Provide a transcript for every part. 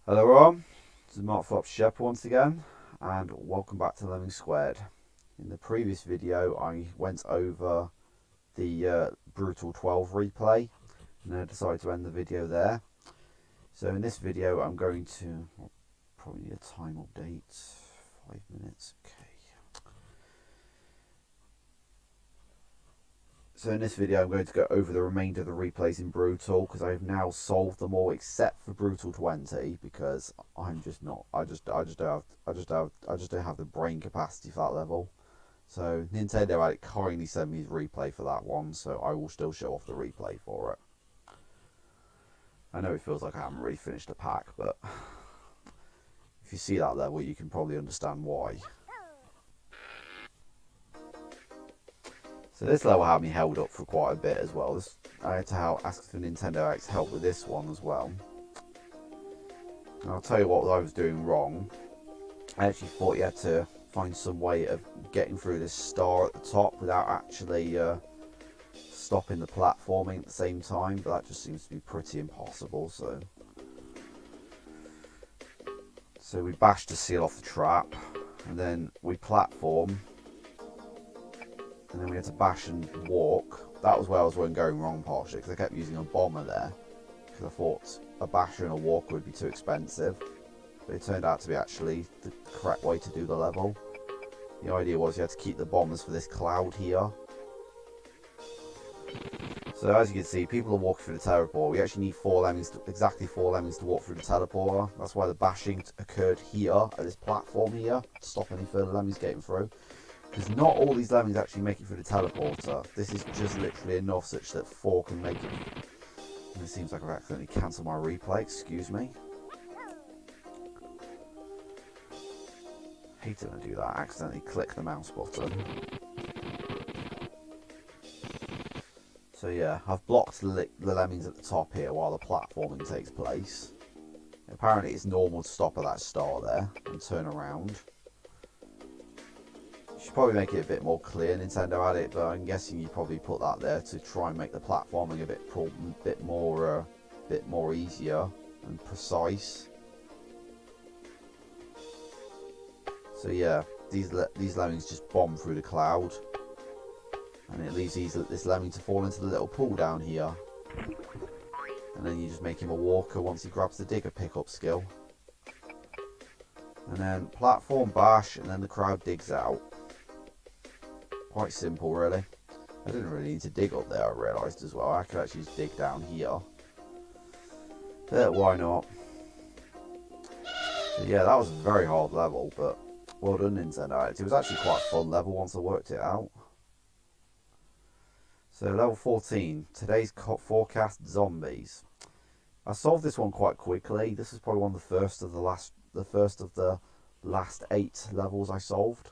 Hello everyone, this is Mark Flop Shep once again, and welcome back to Lemmings Squared. In the previous video I went over the Brutal 12 replay, and I decided to end the video there. So in this video I'm going to, probably need a time update, 5 minutes, okay. So in this video I'm going to go over the remainder of the replays in Brutal, because I've now solved them all except for Brutal 20, because I'm just not, I just don't have the brain capacity for that level. So Nintendo Addict kindly sent me his replay for that one, so I will still show off the replay for it. I know it feels like I haven't really finished the pack, but if you see that level you can probably understand why. So this level had me held up for quite a bit as well. I had to ask for Nintendo Addict help with this one as well. And I'll tell you what I was doing wrong. I actually thought you had to find some way of getting through this star at the top without actually stopping the platforming at the same time, but that just seems to be pretty impossible. So we bash to seal off the trap, and then we platform, and then we had to bash and walk. That was where I was going wrong partially, because I kept using a bomber there, because I thought a basher and a walker would be too expensive, but it turned out to be actually the correct way to do the level. The idea was you had to keep the bombers for this cloud here. So as you can see, people are walking through the teleport. We actually need exactly four lemmings to walk through the teleporter. That's why the bashing occurred here, at this platform here, to stop any further lemmings getting through. Because not all these lemmings actually make it through the teleporter. This is just literally enough such that 4 can make it. And it seems like I've accidentally cancelled my replay, excuse me. I hate it when I do that, I accidentally click the mouse button. So yeah, I've blocked the lemmings at the top here while the platforming takes place. Apparently it's normal to stop at that star there and turn around. You should probably make it a bit more clear, Nintendo Addict, but I'm guessing you probably put that there to try and make the platforming a bit more easier and precise. So yeah, these lemmings just bomb through the cloud, and it leaves this lemming to fall into the little pool down here, and then you just make him a walker once he grabs the digger pickup skill, and then platform bash, and then the crowd digs out. Quite simple really. I didn't really need to dig up there, I realised as well. I could actually just dig down here, but why not? So yeah, that was a very hard level, but well done Nintendo Addict. It was actually quite a fun level once I worked it out. So level 14, today's forecast zombies. I solved this one quite quickly. This is probably one of the first of the last 8 levels I solved,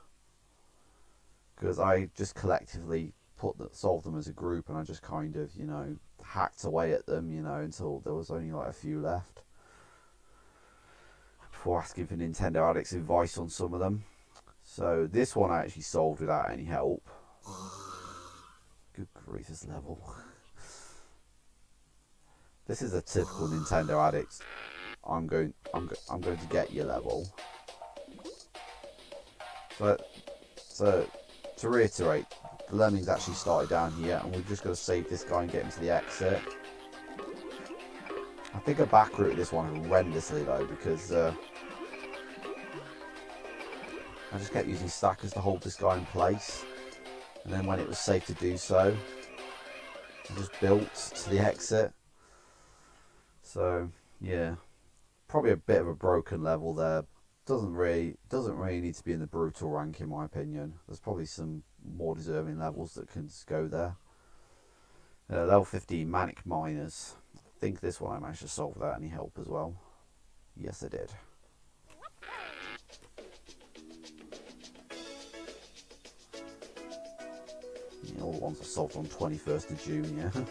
because I just collectively solved them as a group, and I just kind of, you know, hacked away at them, you know, until there was only like a few left, before asking for Nintendo Addict's advice on some of them. So this one I actually solved without any help. Good grief, this level. This is a typical Nintendo Addict. I'm going to get you level. So to reiterate, the lemmings actually started down here, and we've just got to save this guy and get him to the exit. I think I backrouted this one horrendously though, because I just kept using stackers to hold this guy in place, and then when it was safe to do so, I just built to the exit. So yeah, probably a bit of a broken level there. Doesn't really need to be in the brutal rank in my opinion. There's probably some more deserving levels that can go there. Level 15, Manic Miners. I think this one I managed to solve without any help as well. Yes, I did. Yeah, all the ones I solved on 21st of June, yeah.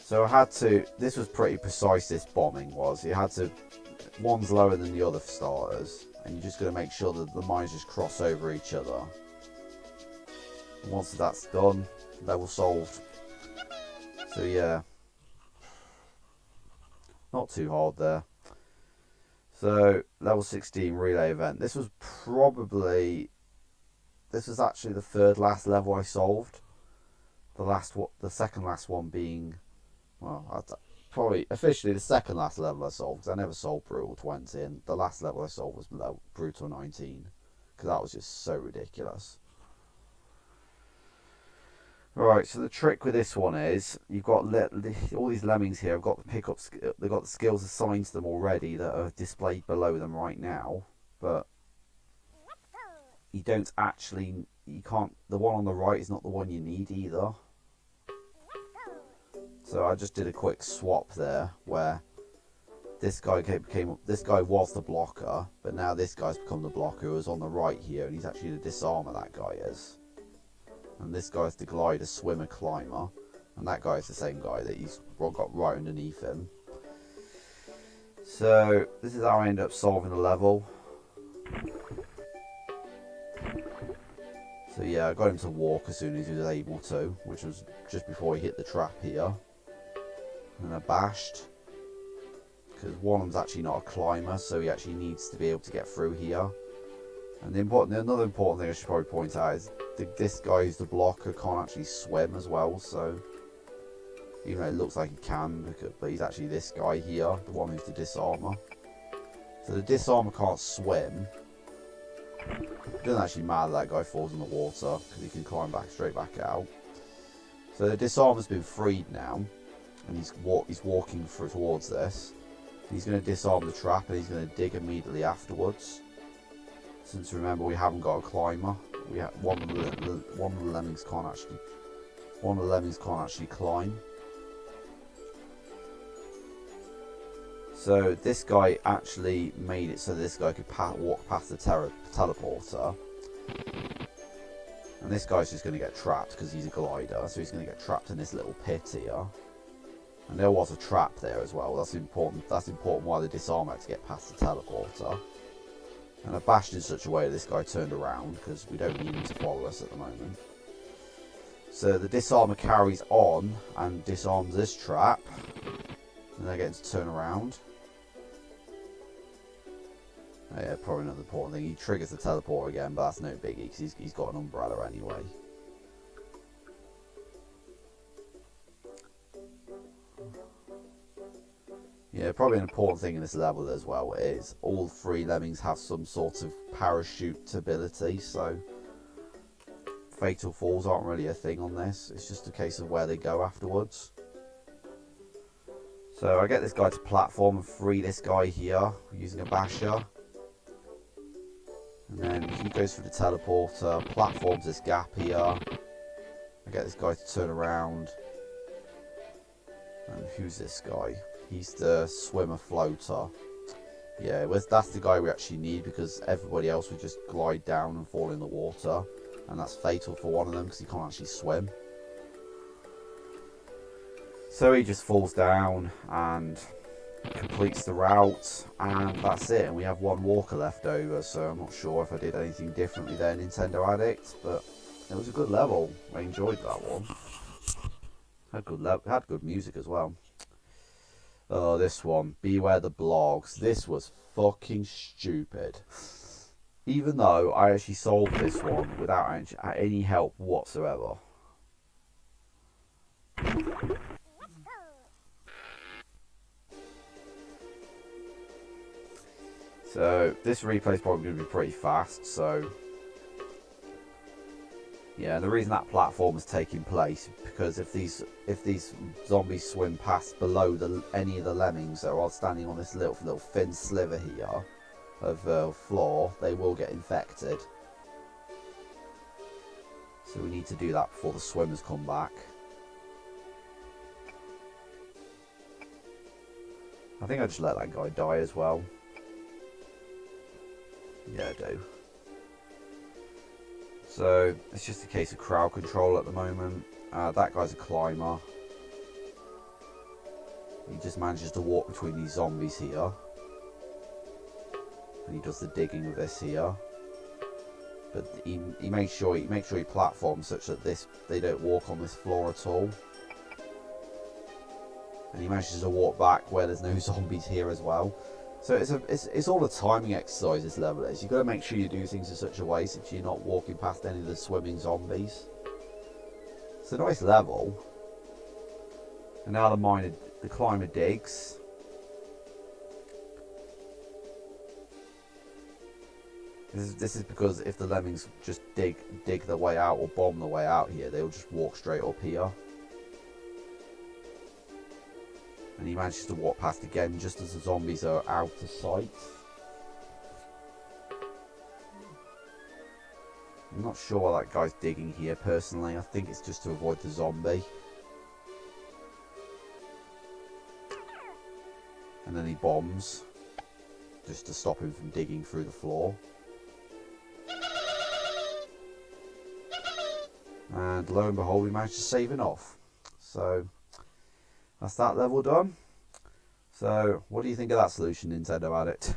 So I had to, this was pretty precise, this bombing was. You had to, one's lower than the other for starters, and you just got to make sure that the mines just cross over each other. And once that's done, level solved. So yeah, Not too hard there. So, level 16 relay event. This was actually the third last level I solved. The second last one being, well, probably officially the second last level I solved, because I never solved Brutal 20, and the last level I solved was Brutal 19, because that was just so ridiculous. Right, so the trick with this one is you've got all these lemmings here. Have got the pickups. They've got the skills assigned to them already that are displayed below them right now, but you don't actually. You can't. The one on the right is not the one you need either. So I just did a quick swap there, where this guy this guy was the blocker, but now this guy's become the blocker who's on the right here, and he's actually the disarmer. That guy is. And this guy's the glider, swimmer, climber, and that guy's the same guy that he's got right underneath him. So this is how I end up solving the level. So yeah, I got him to walk as soon as he was able to, which was just before he hit the trap here. And I bashed, because one of them's actually not a climber, so he actually needs to be able to get through here. And another important thing I should probably point out is this guy who's the blocker can't actually swim as well, so even though it looks like he can, but he's actually this guy here, the one who's the disarmer. So the disarmer can't swim. It doesn't actually matter that guy falls in the water, because he can climb straight back out. So the disarmer's been freed now, and he's walking towards this. He's going to disarm the trap, and he's going to dig immediately afterwards. Since remember, we haven't got a climber. We have one of the lemmings can't actually climb. So this guy actually made it so this guy could walk past the teleporter, and this guy's just going to get trapped because he's a glider. So he's going to get trapped in this little pit here, and there was a trap there as well. That's important. That's important why the disarmer had to get past the teleporter. And I bashed in such a way that this guy turned around, because we don't need him to follow us at the moment. So the disarmer carries on and disarms this trap. And I get him to turn around. Oh yeah, probably another important thing. He triggers the teleport again, but that's no biggie, because he's got an umbrella anyway. Yeah, probably an important thing in this level as well is all three lemmings have some sort of parachute ability, so fatal falls aren't really a thing on this. It's just a case of where they go afterwards. So I get this guy to platform and free this guy here using a basher. And then he goes through the teleporter, platforms this gap here. I get this guy to turn around. And who's this guy? He's the swimmer floater. Yeah, that's the guy we actually need, because everybody else would just glide down and fall in the water. And that's fatal for one of them because he can't actually swim. So he just falls down and completes the route, and that's it. And we have one walker left over, so I'm not sure if I did anything differently there, Nintendo Addict, but it was a good level. I enjoyed that one. Had good music as well. Oh, this one, Beware the Blogs. This was fucking stupid. Even though I actually solved this one without any help whatsoever. So this replay is probably going to be pretty fast, so yeah, the reason that platform is taking place is because if these zombies swim past below any of the lemmings that are standing on this little thin sliver here of floor, they will get infected. So we need to do that before the swimmers come back. I think I just let that guy die as well. Yeah, I do. So it's just a case of crowd control at the moment. That guy's a climber. He just manages to walk between these zombies here. And he does the digging with this here. But he makes sure he platforms such that they don't walk on this floor at all. and he manages to walk back where there's no zombies here as well. So it's all a timing exercise, this level is. You've got to make sure you do things in such a way so you're not walking past any of the swimming zombies. It's a nice level. And now the climber digs. This is because if the lemmings just dig their way out or bomb their way out here, they'll just walk straight up here. And he manages to walk past again just as the zombies are out of sight. I'm not sure why that guy's digging here personally. I think it's just to avoid the zombie. And then he bombs just to stop him from digging through the floor. And lo and behold, we managed to save it off. So that's that level done. So what do you think of that solution, Nintendo Addict?